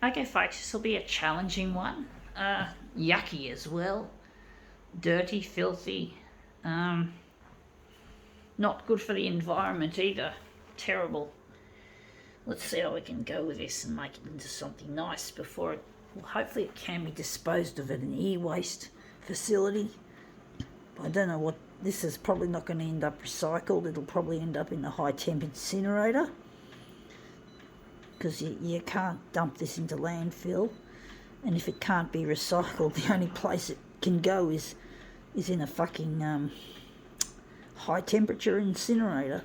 Okay folks, this will be a challenging one. Yucky as well. Dirty, filthy. Not good for the environment either. Terrible. Let's see how we can go with this and make it into something nice before it... Well, hopefully it can be disposed of at an e-waste facility. I don't know what... This is probably not going to end up recycled. It'll probably end up in the high temp incinerator, because you can't dump this into landfill, and if it can't be recycled, the only place it can go is in a fucking high temperature incinerator,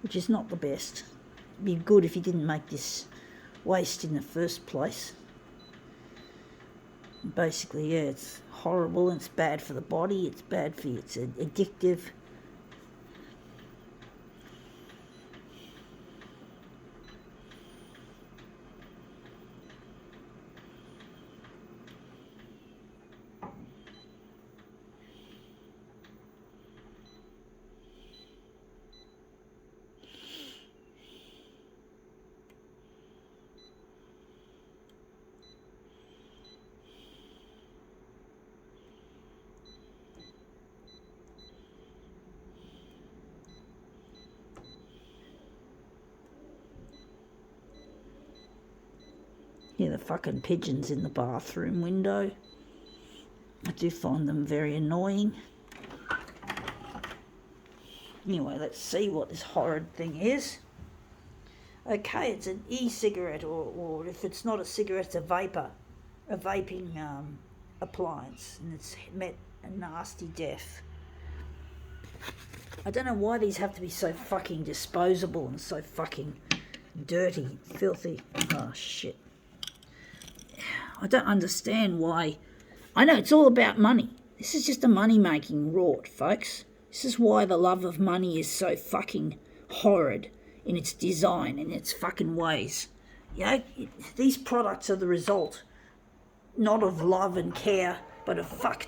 which is not the best. It'd be good if you didn't make this waste in the first place. Basically, yeah, it's horrible and it's bad for the body, it's bad for you, it's addictive. Yeah, the fucking pigeons in the bathroom window. I do find them very annoying. Anyway, let's see what this horrid thing is. Okay, it's an e-cigarette, or if it's not a cigarette, it's a vaping appliance, and it's met a nasty death. I don't know why these have to be so fucking disposable and so fucking dirty, filthy. Oh, shit. I don't understand why. I know it's all about money. This is just a money-making rort, folks. This is why the love of money is so fucking horrid in its design and its fucking ways. You know, these products are the result not of love and care, but of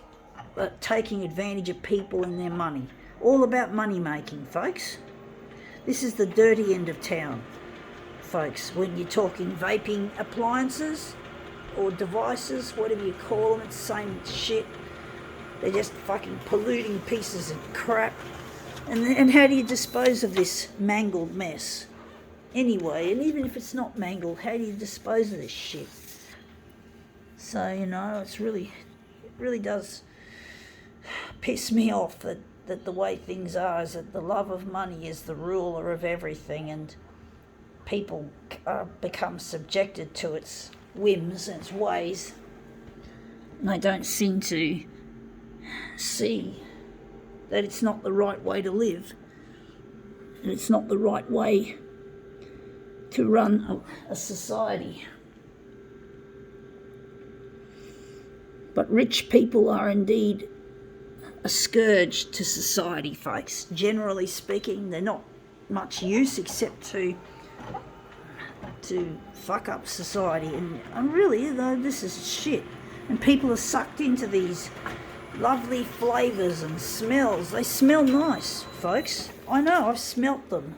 taking advantage of people and their money. All about money-making, folks. This is the dirty end of town, folks, when you're talking vaping appliances or devices, whatever you call them, it's the same shit. They're just fucking polluting pieces of crap. And how do you dispose of this mangled mess? Anyway, and even if it's not mangled, how do you dispose of this shit? So, you know, it really does piss me off that the way things are is that the love of money is the ruler of everything, and people become subjected to its whims and its ways, and they don't seem to see that it's not the right way to live, and it's not the right way to run a society. But rich people are indeed a scourge to society, folks. Generally speaking, they're not much use except to fuck up society, and really, though, this is shit. And people are sucked into these lovely flavours and smells. They smell nice, folks. I know, I've smelt them,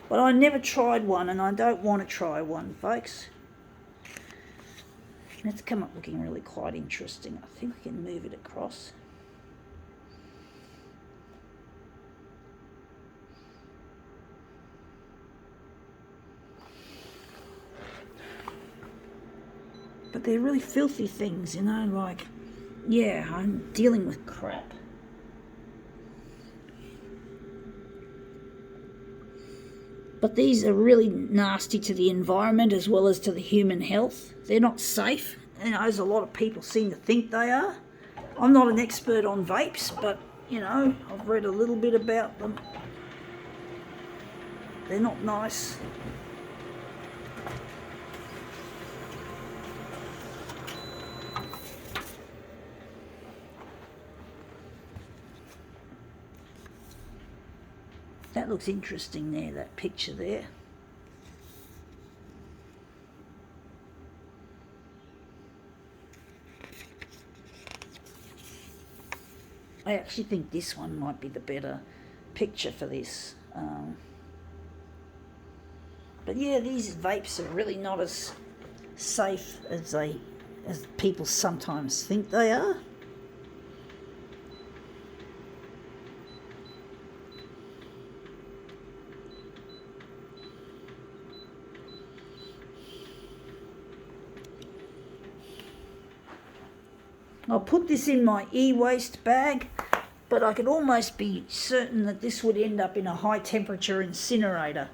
but I never tried one, and I don't want to try one, folks. It's come up looking really quite interesting. I think we can move it across. But they're really filthy things, you know, like, yeah, I'm dealing with crap. But these are really nasty to the environment as well as to the human health. They're not safe, and as a lot of people seem to think they are. I'm not an expert on vapes, but, you know, I've read a little bit about them. They're not nice. That looks interesting there, that picture there. I actually think this one might be the better picture for this. But yeah, these vapes are really not as safe as people sometimes think they are. I'll put this in my e-waste bag, but I could almost be certain that this would end up in a high temperature incinerator,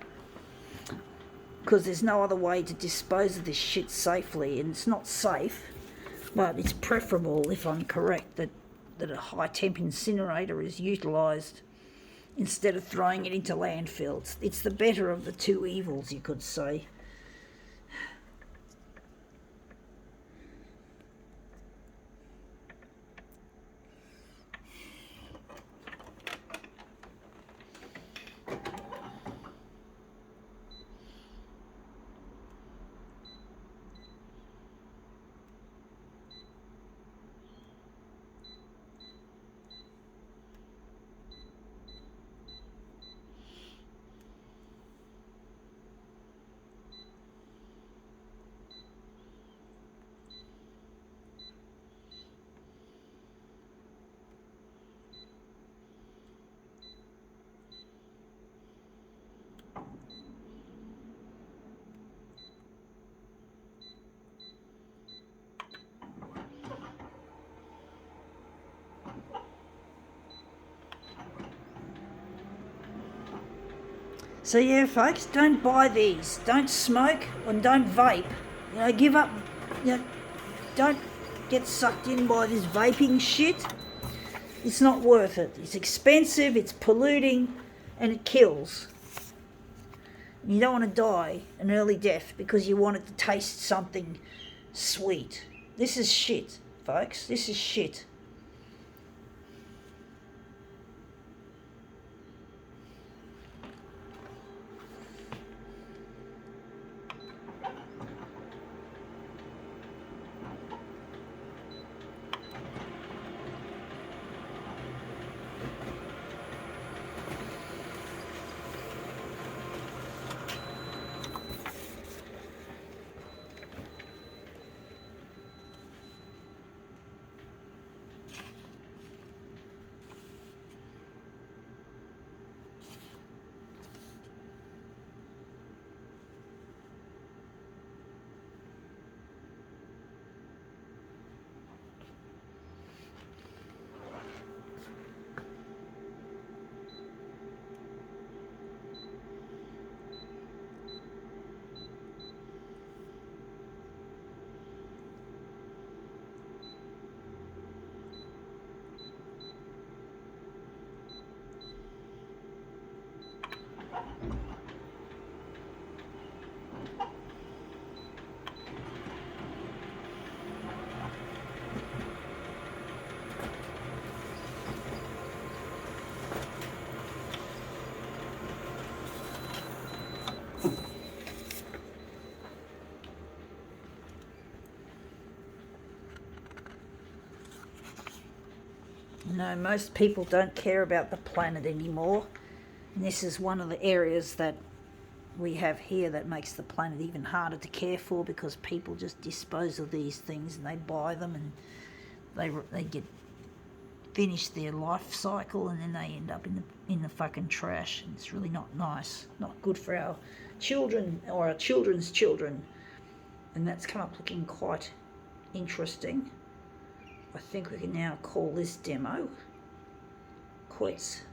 because there's no other way to dispose of this shit safely, and it's not safe, but it's preferable, if I'm correct, that a high temp incinerator is utilised instead of throwing it into landfills. It's the better of the two evils, you could say. So yeah, folks, don't buy these. Don't smoke and don't vape. You know, give up. You know, don't get sucked in by this vaping shit. It's not worth it. It's expensive, it's polluting, and it kills. You don't want to die an early death because you wanted to taste something sweet. This is shit, folks. This is shit. No, most people don't care about the planet anymore. And this is one of the areas that we have here that makes the planet even harder to care for, because people just dispose of these things and they buy them and they get finish their life cycle and then they end up in the fucking trash. And it's really not nice, not good for our children or our children's children. And that's come up looking quite interesting. I think we can now call this demo quits.